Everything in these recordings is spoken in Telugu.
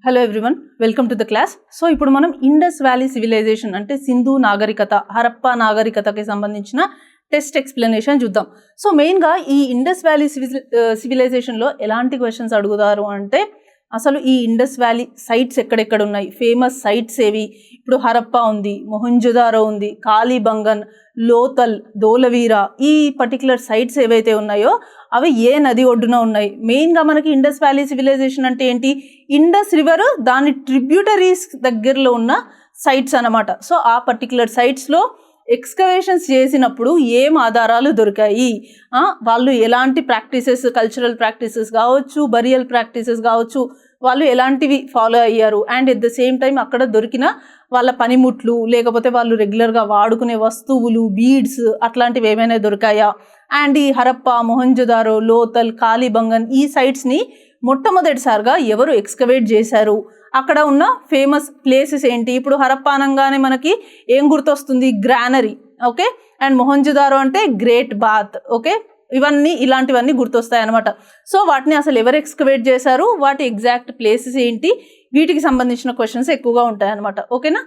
Hello everyone, welcome to the class. So ఇప్పుడు మనం ఇండస్ వ్యాలీ సివిలైజేషన్ అంటే సింధు నాగరికత, హరప్పా నాగరికతకి సంబంధించిన టెస్ట్ ఎక్స్ప్లెనేషన్ చూద్దాం. సో మెయిన్గా ఈ ఇండస్ వ్యాలీ సివిలైజేషన్లో ఎలాంటి క్వశ్చన్స్ అడుగుతారు అంటే, అసలు ఈ ఇండస్ వ్యాలీ సైట్స్ ఎక్కడెక్కడ ఉన్నాయి, ఫేమస్ సైట్స్ ఏవి. ఇప్పుడు హరప్పా ఉంది, మొహంజదారో ఉంది, కాళీబంగన్, లోతల్, ధోలవీరా, ఈ పర్టికులర్ సైట్స్ ఏవైతే ఉన్నాయో అవి ఏ నది ఒడ్డున ఉన్నాయి. మెయిన్గా మనకి ఇండస్ వ్యాలీ సివిలైజేషన్ అంటే ఏంటి, ఇండస్ రివర్ దాని ట్రిబ్యూటరీస్ దగ్గరలో ఉన్న సైట్స్ అన్నమాట. సో ఆ పర్టికులర్ సైట్స్లో ఎక్స్కవేషన్స్ చేసినప్పుడు ఏం ఆధారాలు దొరికాయి, వాళ్ళు ఎలాంటి ప్రాక్టీసెస్, కల్చరల్ ప్రాక్టీసెస్ కావచ్చు, బరియల్ ప్రాక్టీసెస్ కావచ్చు, వాళ్ళు ఎలాంటివి ఫాలో అయ్యారు, and at the same time అక్కడ దొరికిన వాళ్ళ పనిముట్లు, లేకపోతే వాళ్ళు రెగ్యులర్గా వాడుకునే వస్తువులు, బీడ్స్ అట్లాంటివి ఏమైనా దొరికాయా. అండ్ ఈ హరప్పా, మొహంజదారో, లోతల్, కాళీబంగన్ ఈ సైట్స్ని మొట్టమొదటిసారిగా ఎవరు ఎక్స్కవేట్ చేశారు, అక్కడ ఉన్న ఫేమస్ ప్లేసెస్ ఏంటి. ఇప్పుడు హరప్పా అనగానే మనకి ఏం గుర్తొస్తుంది, గ్రానరీ, ఓకే, అండ్ మొహంజదారో అంటే గ్రేట్ బాత్, ఓకే, ఇలాంటివన్నీ గుర్తొస్తాయి అనమాట. సో వాటిని అసలు ఎవరు ఎక్స్కవేట్ చేశారు, వాటి ఎగ్జాక్ట్ ప్లేసెస్ ఏంటి, వీటికి సంబంధించిన క్వశ్చన్స్ ఎక్కువగా ఉంటాయి అనమాట, ఓకేనా.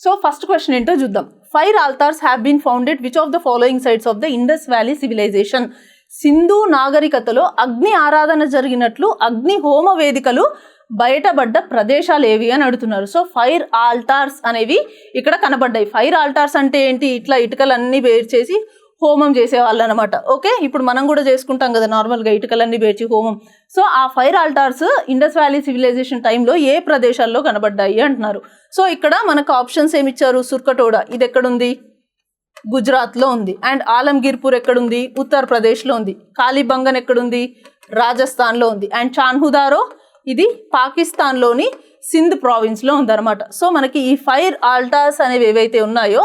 సో ఫస్ట్ క్వశ్చన్ ఏంటో చూద్దాం. 5 altars have been founded which of the following sites of the Indus Valley civilization. Sindhu నాగరికతలో అగ్ని ఆరాధన జరిగినట్లు అగ్ని హోమ వేదికలు బయటపడ్డ ప్రదేశాలు ఏవి అని అడుగుతున్నారు. సో 5 altars అనేవి ఇక్కడ కనబడ్డాయి. 5 altars అంటే ఏంటి, ఇట్లా ఇటుకలన్నీ వేరు చేసి హోమం చేసేవాళ్ళు అనమాట, ఓకే. ఇప్పుడు మనం కూడా చేసుకుంటాం కదా నార్మల్గా ఇటుకలన్నీ పేర్చి హోమం. సో ఆ 5 altars ఇండస్ వ్యాలీ సివిలైజేషన్ టైంలో ఏ ప్రదేశాల్లో కనబడ్డాయి అంటున్నారు. సో ఇక్కడ మనకు ఆప్షన్స్ ఏమి ఇచ్చారు, సుర్కటోడా ఇది ఎక్కడుంది, గుజరాత్లో ఉంది, అండ్ ఆలంగీర్పూర్ ఎక్కడుంది, ఉత్తరప్రదేశ్లో ఉంది, కాళీబంగన్ ఎక్కడుంది, రాజస్థాన్లో ఉంది, అండ్ చాన్హుదారో ఇది పాకిస్తాన్లోని సింధ్ ప్రావిన్స్లో ఉందన్నమాట. సో మనకి ఈ 5 altars అనేవి ఏవైతే ఉన్నాయో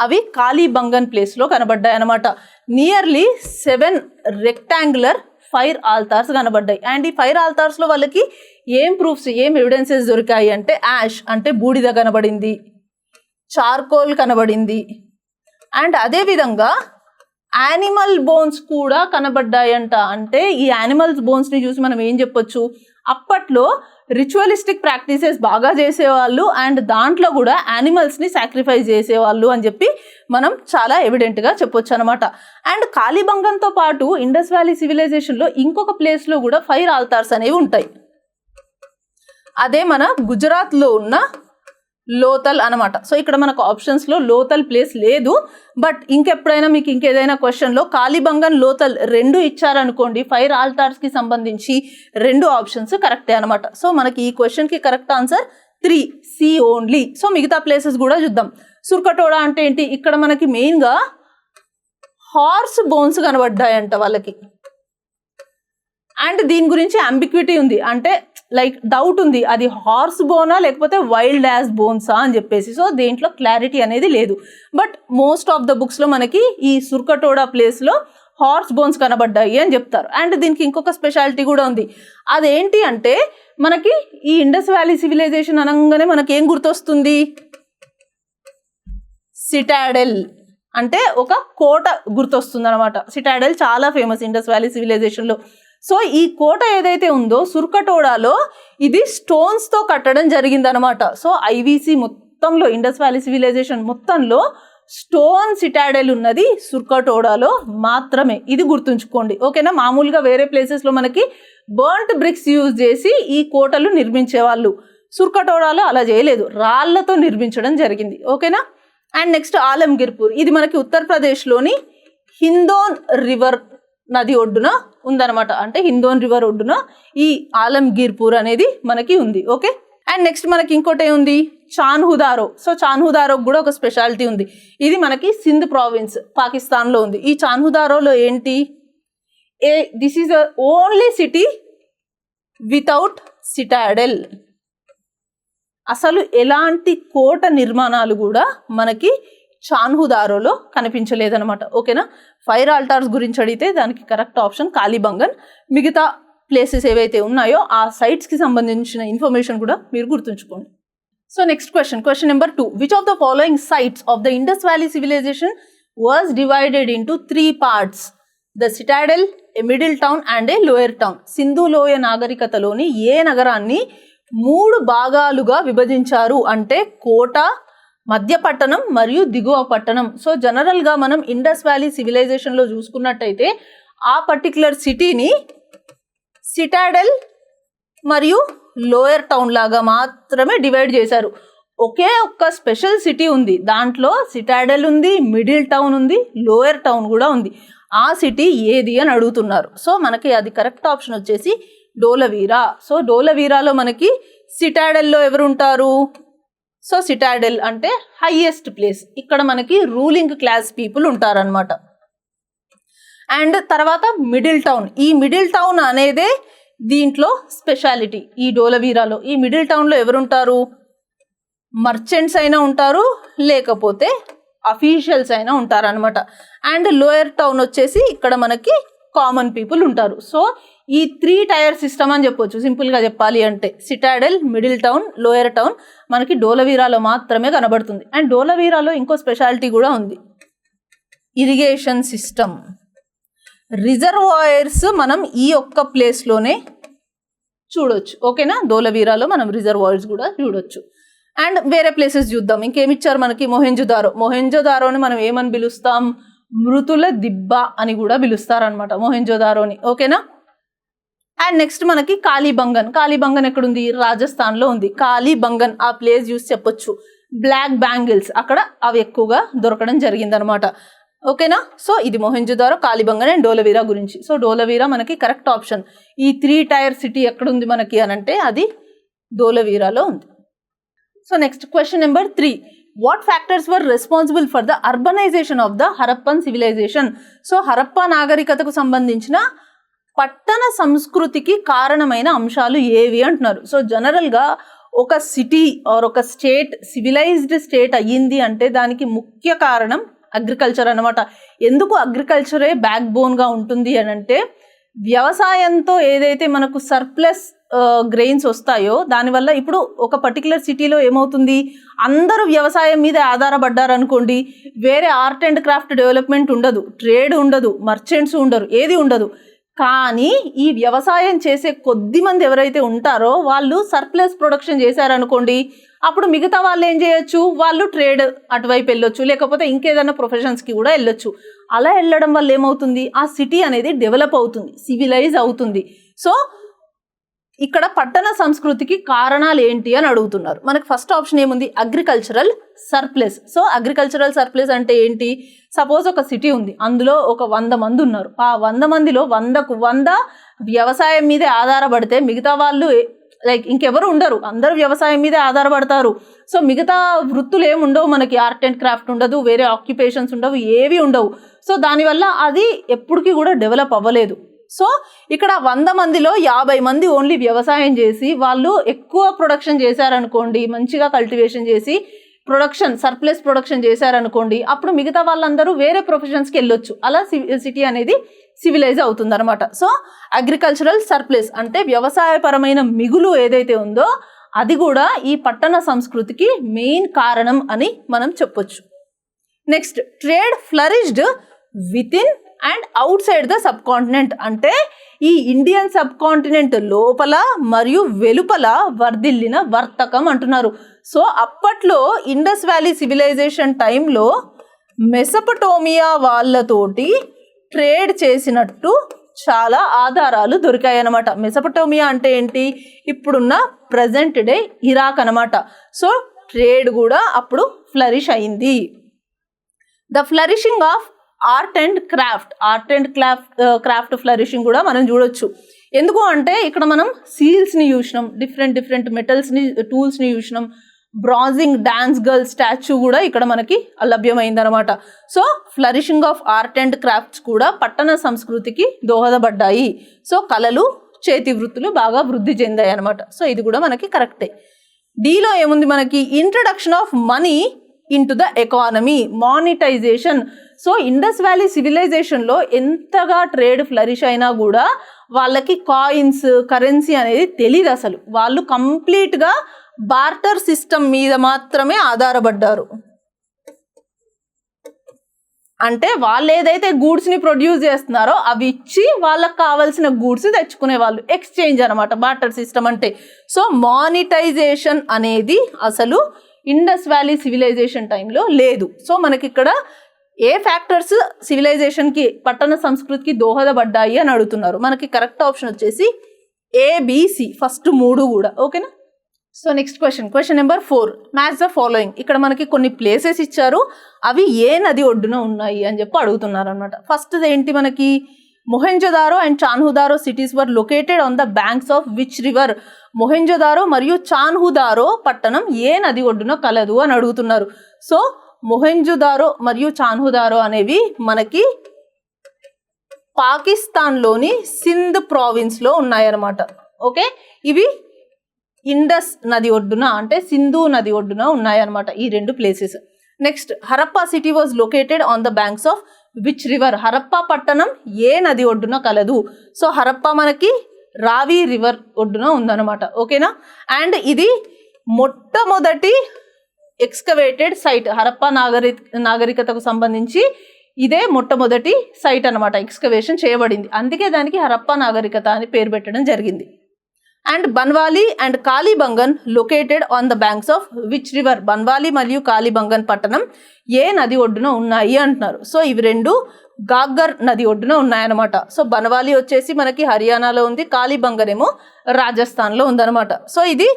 అవి కాళీబంగన్ ప్లేస్లో కనబడ్డాయి అనమాట. నియర్లీ 7 రెక్టాంగులర్ 5 altars కనబడ్డాయి. అండ్ ఈ 5 altarsలో వాళ్ళకి ఏం ప్రూఫ్స్, ఏం ఎవిడెన్సెస్ దొరికాయి అంటే, యాష్ అంటే బూడిద కనబడింది, చార్కోల్ కనబడింది, అండ్ అదేవిధంగా యానిమల్ బోన్స్ కూడా కనబడ్డాయంట. అంటే ఈ యానిమల్స్ బోన్స్ని చూసి మనం ఏం చెప్పొచ్చు, అప్పట్లో రిచువలిస్టిక్ ప్రాక్టీసెస్ బాగా చేసేవాళ్ళు, అండ్ దాంట్లో కూడా యానిమల్స్ని సాక్రిఫైస్ చేసేవాళ్ళు అని చెప్పి మనం చాలా ఎవిడెంట్గా చెప్పొచ్చు అనమాట. అండ్ కాళీబంగన్తో పాటు ఇండస్ వ్యాలీ సివిలైజేషన్లో ఇంకొక ప్లేస్లో కూడా 5 altars అనేవి ఉంటాయి. అదే మన గుజరాత్లో ఉన్న లోతల్ అనమాట. సో ఇక్కడ మనకు ఆప్షన్స్లో లోతల్ ప్లేస్ లేదు, బట్ ఇంకెప్పుడైనా మీకు ఇంకేదైనా క్వశ్చన్లో కాళీబంగన్, లోతల్ 2 ఇచ్చారనుకోండి, 5 altarsకి సంబంధించి 2 ఆప్షన్స్ కరెక్టే అనమాట. సో మనకి ఈ క్వశ్చన్కి correct answer 3, C only. So మిగతా ప్లేసెస్ కూడా చూద్దాం. సుర్కటోడా అంటే ఏంటి, ఇక్కడ మనకి మెయిన్గా హార్స్ బోన్స్ కనబడ్డాయంట వాళ్ళకి, అండ్ దీని గురించి అంబిక్విటీ ఉంది, అంటే లైక్ డౌట్ ఉంది, అది హార్స్ బోనా లేకపోతే వైల్డ్ యాస్ బోన్సా అని చెప్పేసి. సో దేంట్లో క్లారిటీ అనేది లేదు, బట్ మోస్ట్ ఆఫ్ ద బుక్స్లో మనకి ఈ సుర్కటోడా ప్లేస్లో హార్స్ బోన్స్ కనబడ్డాయి అని చెప్తారు. అండ్ దీనికి ఇంకొక స్పెషాలిటీ కూడా ఉంది, అదేంటి అంటే మనకి ఈ ఇండస్ వ్యాలీ సివిలైజేషన్ అనగానే మనకి ఏం గుర్తొస్తుంది, సిటాడెల్ అంటే ఒక కోట గుర్తొస్తుంది అనమాట. సిటాడెల్ చాలా ఫేమస్ ఇండస్ వ్యాలీ సివిలైజేషన్లో. సో ఈ కోట ఏదైతే ఉందో సుర్కటోడాలో ఇది స్టోన్స్తో కట్టడం జరిగిందనమాట. సో ఐవీసీ మొత్తంలో, ఇండస్ వ్యాలీ సివిలైజేషన్ మొత్తంలో స్టోన్ సిటాడెల్ ఉన్నది సుర్కటోడాలో మాత్రమే, ఇది గుర్తుంచుకోండి, ఓకేనా. మామూలుగా వేరే ప్లేసెస్లో మనకి బర్న్ట్ బ్రిక్స్ యూజ్ చేసి ఈ కోటలు నిర్మించేవాళ్ళు, సుర్కటోడాలో అలా చేయలేదు, రాళ్లతో నిర్మించడం జరిగింది, ఓకేనా. అండ్ నెక్స్ట్ ఆలంగీర్పూర్, ఇది మనకి ఉత్తరప్రదేశ్లోని హిందోన్ రివర్ నది ఒడ్డున ఉందన్నమాట. అంటే హిందోన్ రివర్ ఒడ్డున ఈ ఆలంగీర్పూర్ అనేది మనకి ఉంది, ఓకే. అండ్ నెక్స్ట్ మనకి ఇంకోటి ఉంది, చాన్హుదారో. సో చాన్హుదారోకి కూడా ఒక స్పెషాలిటీ ఉంది, ఇది మనకి సింధ్ ప్రావిన్స్ పాకిస్తాన్లో ఉంది. ఈ చాన్హుదారోలో ఏంటి, this is the only city without Citadel. అసలు ఎలాంటి కోట నిర్మాణాలు కూడా మనకి చాన్హుదారోలో కనిపించలేదనమాట, ఓకేనా. 5 altars గురించి అడిగితే దానికి కరెక్ట్ ఆప్షన్ కాళీబంగన్. మిగతా ప్లేసెస్ ఏవైతే ఉన్నాయో ఆ సైట్స్కి సంబంధించిన ఇన్ఫర్మేషన్ కూడా మీరు గుర్తుంచుకోండి. So next question number 2. Which of the following sites of the Indus valley civilisation was divided into 3 parts, the citadel, a middle town and a lower town. Sindhu లోయ నాగరికతలోని ఏ నగరాన్ని 3 భాగాలుగా విభజించారు. అంటే కోట, మధ్య పట్టణం మరియు దిగువ పట్టణం. సో జనరల్గా మనం ఇండస్ వ్యాలీ సివిలైజేషన్లో చూసుకున్నట్టయితే ఆ పర్టికులర్ సిటీని సిటాడెల్ మరియు లోయర్ టౌన్ లాగా మాత్రమే డివైడ్ చేశారు. ఒకే ఒక్క స్పెషల్ సిటీ ఉంది, దాంట్లో సిటాడెల్ ఉంది, మిడిల్ టౌన్ ఉంది, లోయర్ టౌన్ కూడా ఉంది. ఆ సిటీ ఏది అని అడుగుతున్నారు. సో మనకి అది కరెక్ట్ ఆప్షన్ వచ్చేసి డోలవీరా. సో డోలవీరాలో మనకి సిటాడెల్లో ఎవరు ఉంటారు? సో సిటాడెల్ అంటే హైయెస్ట్ ప్లేస్, ఇక్కడ మనకి రూలింగ్ క్లాస్ పీపుల్ ఉంటారనమాట. అండ్ తర్వాత మిడిల్ టౌన్. ఈ మిడిల్ టౌన్ అనేదే దీంట్లో స్పెషాలిటీ. ఈ డోలవీరాలో ఈ మిడిల్ టౌన్లో ఎవరుంటారు? మర్చెంట్స్ అయినా ఉంటారు, లేకపోతే అఫీషియల్స్ అయినా ఉంటారనమాట. అండ్ లోయర్ టౌన్ వచ్చేసి ఇక్కడ మనకి కామన్ పీపుల్ ఉంటారు. సో ఈ 3 టైర్ సిస్టమ్ అని చెప్పొచ్చు సింపుల్గా చెప్పాలి అంటే. Citadel, middle town, lower town మనకి డోలవీరాలో మాత్రమే కనబడుతుంది. అండ్ డోలవీరాలో ఇంకో స్పెషాలిటీ కూడా ఉంది, ఇరిగేషన్ సిస్టమ్. రిజర్వాయర్స్ మనం ఈ ఒక్క ప్లేస్లోనే చూడొచ్చు. ఓకేనా, డోలవీరాలో మనం రిజర్వాయర్స్ కూడా చూడొచ్చు. అండ్ వేరే ప్లేసెస్ చూద్దాం. ఇంకేమిచ్చారు మనకి? మొహెంజోదారో. మొహెంజోదారోని మనం ఏమని పిలుస్తాం? మృతుల దిబ్బ అని కూడా పిలుస్తారనమాట మొహెంజోదారోని. ఓకేనా. అండ్ నెక్స్ట్ మనకి కాళీబంగన్. కాళీబంగన్ ఎక్కడుంది? రాజస్థాన్లో ఉంది. కాళీబంగన్ ఆ ప్లేస్ చూసి చెప్పొచ్చు. బ్లాక్ బ్యాంగిల్స్ అక్కడ అవి ఎక్కువగా దొరకడం జరిగిందనమాట. ఓకేనా. సో ఇది మొహెంజోదారో, కాళీబంగన్ అండ్ డోలవీరా గురించి. సో డోలవీరా మనకి కరెక్ట్ ఆప్షన్. ఈ 3 టైర్ సిటీ ఎక్కడుంది మనకి అని అంటే అది డోలవీరాలో ఉంది. So next question number 3. What factors were responsible for the urbanization of the Harappan civilization? So Harappa నాగరికతకు సంబంధించిన పట్టణ సంస్కృతికి కారణమైన అంశాలు ఏవి అంటున్నారు. సో జనరల్గా ఒక సిటీ ఆర్ ఒక స్టేట్ సివిలైజ్డ్ స్టేట్ అయ్యింది అంటే దానికి ముఖ్య కారణం అగ్రికల్చర్ అనమాట. ఎందుకు అగ్రికల్చరే బ్యాక్ బోన్గా ఉంటుంది అని అంటే, వ్యవసాయంతో ఏదైతే మనకు సర్ప్లస్ గ్రెయిన్స్ వస్తాయో దానివల్ల ఇప్పుడు ఒక పర్టికులర్ సిటీలో ఏమవుతుంది, అందరూ వ్యవసాయం మీద ఆధారపడ్డారు అనుకోండి, వేరే ఆర్ట్ అండ్ క్రాఫ్ట్ డెవలప్మెంట్ ఉండదు, ట్రేడ్ ఉండదు, మర్చెంట్స్ ఉండరు, ఏది ఉండదు. కానీ ఈ వ్యవసాయం చేసే కొద్ది మంది ఎవరైతే ఉంటారో వాళ్ళు సర్ప్లస్ ప్రొడక్షన్ చేశారనుకోండి, అప్పుడు మిగతా వాళ్ళు ఏం చేయొచ్చు? వాళ్ళు ట్రేడ్ అటువైపు వెళ్ళొచ్చు, లేకపోతే ఇంకేదైనా ప్రొఫెషన్స్కి కూడా వెళ్ళొచ్చు. అలా వెళ్ళడం వల్ల ఏమవుతుంది? ఆ సిటీ అనేది డెవలప్ అవుతుంది, సివిలైజ్ అవుతుంది. సో ఇక్కడ పట్టణ సంస్కృతికి కారణాలు ఏంటి అని అడుగుతున్నారు. మనకి ఫస్ట్ ఆప్షన్ ఏముంది? Agricultural surplus. So agricultural surplus అంటే ఏంటి? సపోజ్ ఒక సిటీ ఉంది, అందులో ఒక 100 మంది ఉన్నారు. ఆ 100 మందిలో 100కు 100 వ్యవసాయం మీదే ఆధారపడితే మిగతా వాళ్ళు లైక్ ఇంకెవరు ఉండరు, అందరూ వ్యవసాయం మీదే ఆధారపడతారు. సో మిగతా వృత్తులు ఏమి ఉండవు మనకి, ఆర్ట్ అండ్ క్రాఫ్ట్ ఉండదు, వేరే ఆక్యుపేషన్స్ ఉండవు, ఏవి ఉండవు. సో దానివల్ల అది ఎప్పటికీ కూడా డెవలప్ అవ్వలేదు. సో ఇక్కడ 100 మందిలో 50 మంది ఓన్లీ వ్యవసాయం చేసి వాళ్ళు ఎక్కువ ప్రొడక్షన్ చేశారనుకోండి, మంచిగా కల్టివేషన్ చేసి ప్రొడక్షన్ సర్ప్లస్ ప్రొడక్షన్ చేశారనుకోండి, అప్పుడు మిగతా వాళ్ళందరూ వేరే ప్రొఫెషన్స్కి వెళ్ళొచ్చు. అలా సిటీ అనేది సివిలైజ్ అవుతుంది అనమాట. సో అగ్రికల్చరల్ సర్ప్లస్ అంటే వ్యవసాయపరమైన మిగులు ఏదైతే ఉందో అది కూడా ఈ పట్టణ సంస్కృతికి మెయిన్ కారణం అని మనం చెప్పొచ్చు. Next, trade flourished with in and out side the sub continent. అంటే ఈ ఇండియన్ సబ్ కాంటినెంట్ లోపల మరియు వెలుపల వర్ధిల్లిన వర్తకం అంటున్నారు. సో అప్పట్లో ఇండస్ వ్యాలీ సివిలైజేషన్ టైంలో మెసపటోమియా వాళ్ళతోటి ట్రేడ్ చేసినట్టు చాలా ఆధారాలు దొరికాయి అన్నమాట. మెసపటోమియా అంటే ఏంటి? ఇప్పుడున్న ప్రజెంట్ డే ఇరాక్ అనమాట. సో ట్రేడ్ కూడా అప్పుడు ఫ్లరిష్ అయింది. The flourishing of art and craft flourishing కూడా మనం చూడొచ్చు. ఎందుకు అంటే ఇక్కడ మనం సీల్స్ని చూసినాం, డిఫరెంట్ మెటల్స్ని, టూల్స్ని చూసినాం, బ్రాంజింగ్ డాన్స్ గర్ల్ స్టాచ్యూ కూడా ఇక్కడ మనకి లభ్యమైందనమాట. So flourishing of art and crafts కూడా పట్టణ సంస్కృతికి దోహదపడ్డాయి. సో కళలు, చేతి వృత్తులు బాగా వృద్ధి చెందాయి అనమాట. సో ఇది కూడా మనకి కరెక్టే. డీలో ఏముంది మనకి? Introduction of money into the economy, monetization. So Indus valley సివిలైజేషన్లో ఎంతగా ట్రేడ్ ఫ్లరిష్ అయినా కూడా వాళ్ళకి కాయిన్స్, కరెన్సీ అనేది తెలియదు అసలు. వాళ్ళు కంప్లీట్గా బార్టర్ సిస్టమ్ మీద మాత్రమే ఆధారపడ్డారు. అంటే వాళ్ళు ఏదైతే గూడ్స్ని ప్రొడ్యూస్ చేస్తున్నారో అవి ఇచ్చి వాళ్ళకి కావాల్సిన గూడ్స్ తెచ్చుకునే వాళ్ళు, ఎక్స్చేంజ్ అనమాట బార్టర్ సిస్టమ్ అంటే. సో మానిటైజేషన్ అనేది అసలు ఇండస్ వ్యాలీ సివిలైజేషన్ టైంలో లేదు. సో మనకి ఇక్కడ ఏ ఫ్యాక్టర్స్ సివిలైజేషన్కి, పట్టణ సంస్కృతికి దోహదపడ్డాయి అని అడుగుతున్నారు. మనకి కరెక్ట్ ఆప్షన్ వచ్చేసి ఏబిసి, ఫస్ట్ 3 కూడా. ఓకేనా. So next question number 4, match the following. ఇక్కడ మనకి కొన్ని ప్లేసెస్ ఇచ్చారు, అవి ఏ నది ఒడ్డున ఉన్నాయి అని చెప్పి అడుగుతున్నారు అనమాట. ఫస్ట్ ఏంటి మనకి, Mohenjo-daro and Chanhudaro cities were located on the banks of which river. Mohenjo-daro మరియు చాన్హుదారో పట్టణం ఏ నది ఒడ్డున కలదు అని అడుగుతున్నారు. సో మొహెంజోదారో మరియు చాన్హుదారో అనేవి మనకి పాకిస్తాన్లోని సింధ్ ప్రావిన్స్లో ఉన్నాయన్నమాట. ఓకే, ఇవి ఇండస్ నది ఒడ్డున అంటే సింధు నది ఒడ్డున ఉన్నాయన్నమాట ఈ 2 places. Next, Harappa city was located on the banks of which river. Harappa పట్టణం ఏ నది ఒడ్డున కలదు. సో హరప్పా మనకి రావి రివర్ ఒడ్డున ఉందన్నమాట. ఓకేనా. అండ్ ఇది మొట్టమొదటి ఎక్స్కవేటెడ్ సైట్, హరప్పా నాగరికతకు సంబంధించి ఇదే మొట్టమొదటి సైట్ అనమాట, ఎక్స్కవేషన్ చేయబడింది. అందుకే దానికి హరప్పా నాగరికత అని పేరు పెట్టడం జరిగింది. And Banawali and Kalibangan located on the banks of which river. Banawali మరియు కాళీబంగన్ పట్టణం ఏ నది ఒడ్డున ఉన్నాయి అంటున్నారు. సో ఇవి 2 గాగ్గర్ నది ఒడ్డున ఉన్నాయన్నమాట. సో బన్వాలి వచ్చేసి మనకి హర్యానాలో ఉంది, కాళీబంగన్ ఏమో రాజస్థాన్లో ఉందన్నమాట. సో ఇది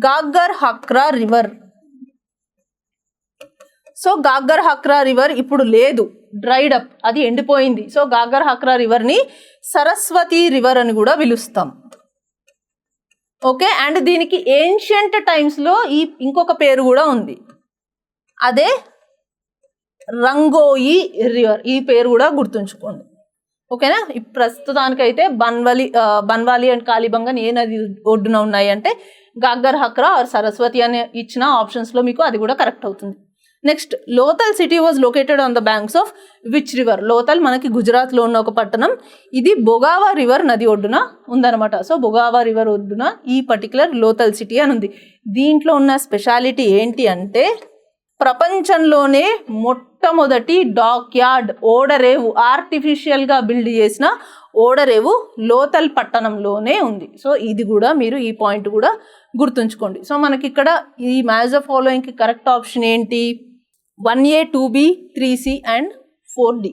గాగ్గర్ హక్రా రివర్. సో గాగ్గర్ హక్రా రివర్ ఇప్పుడు లేదు, డ్రైడ్ అప్, అది ఎండిపోయింది. సో గాగ్గర్ హక్రా రివర్ని సరస్వతి రివర్ అని కూడా పిలుస్తాం. ఓకే. అండ్ దీనికి ఏన్షియంట్ టైమ్స్లో ఇంకొక పేరు కూడా ఉంది, అదే రంగోయి రివర్. ఈ పేరు కూడా గుర్తుంచుకోండి. ఓకేనా. ప్రస్తుతానికైతే బన్వాలి అండ్ కాళీబంగన్ ఏ నది ఒడ్డున ఉన్నాయి అంటే గాగ్గర్ హక్రా ఆర్ సరస్వతి అని ఇచ్చిన ఆప్షన్స్లో మీకు అది కూడా కరెక్ట్ అవుతుంది. Next, Lothal city was located on the banks of which river. Lothal మనకి గుజరాత్లో ఉన్న ఒక పట్టణం, ఇది బొగావా రివర్ నది ఒడ్డున ఉందన్నమాట. సో బొగావా రివర్ ఒడ్డున ఈ పర్టికులర్ లోథల్ సిటీ అని ఉంది. దీంట్లో ఉన్న స్పెషాలిటీ ఏంటి అంటే ప్రపంచంలోనే మొట్టమొదటి డాక్ యార్డ్, ఓడరేవు, ఆర్టిఫిషియల్గా బిల్డ్ చేసిన ఓడరేవు లోథల్ పట్టణంలోనే ఉంది. సో ఇది కూడా మీరు ఈ పాయింట్ కూడా గుర్తుంచుకోండి. సో మనకి ఇక్కడ ఈ మ్యాచ్ ద ఫాలోయింగ్కి కరెక్ట్ ఆప్షన్ ఏంటి, 1A, 2B, 3C and 4D.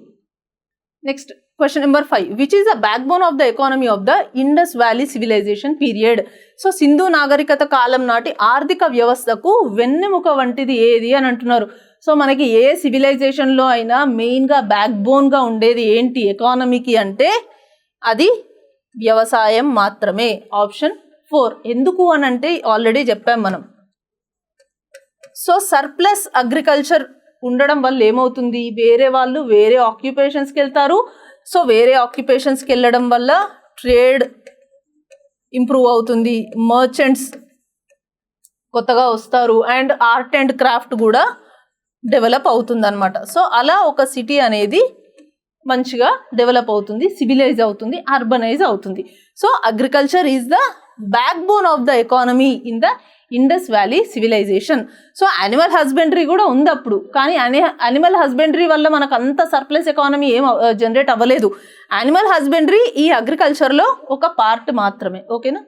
Next question number 5, which is the backbone of the economy of the Indus valley civilisation period. So Sindhu నాగరికత కాలం నాటి ఆర్థిక వ్యవస్థకు వెన్నెముక వంటిది ఏది అని అంటున్నారు. సో మనకి ఏ సివిలైజేషన్లో అయినా మెయిన్గా బ్యాక్ బోన్గా ఉండేది ఏంటి ఎకానమీకి అంటే అది వ్యవసాయం మాత్రమే. ఆప్షన్ 4. ఎందుకు అని అంటే ఆల్రెడీ చెప్పాం మనం. సో సర్ప్లస్ అగ్రికల్చర్ ఉండడం వల్ల ఏమవుతుంది, వేరే వాళ్ళు వేరే ఆక్యుపేషన్స్కి వెళ్తారు. సో వేరే ఆక్యుపేషన్స్కి వెళ్ళడం వల్ల ట్రేడ్ ఇంప్రూవ్ అవుతుంది, మర్చెంట్స్ కొత్తగా వస్తారు, అండ్ ఆర్ట్ అండ్ క్రాఫ్ట్ కూడా డెవలప్ అవుతుంది అనమాట. సో అలా ఒక సిటీ అనేది మంచిగా డెవలప్ అవుతుంది, సివిలైజ్ అవుతుంది, అర్బనైజ్ అవుతుంది. So agriculture is the backbone of the economy in the Indus valley civilisation. So animal husbandry కూడా ఉంది అప్పుడు, కానీ యానిమల్ హస్బెండరీ వల్ల మనకు అంత సర్ప్లస్ ఎకానమీ ఏం జనరేట్ అవ్వలేదు. యానిమల్ హస్బెండరీ ఈ అగ్రికల్చర్లో ఒక పార్ట్ మాత్రమే. ఓకేనా.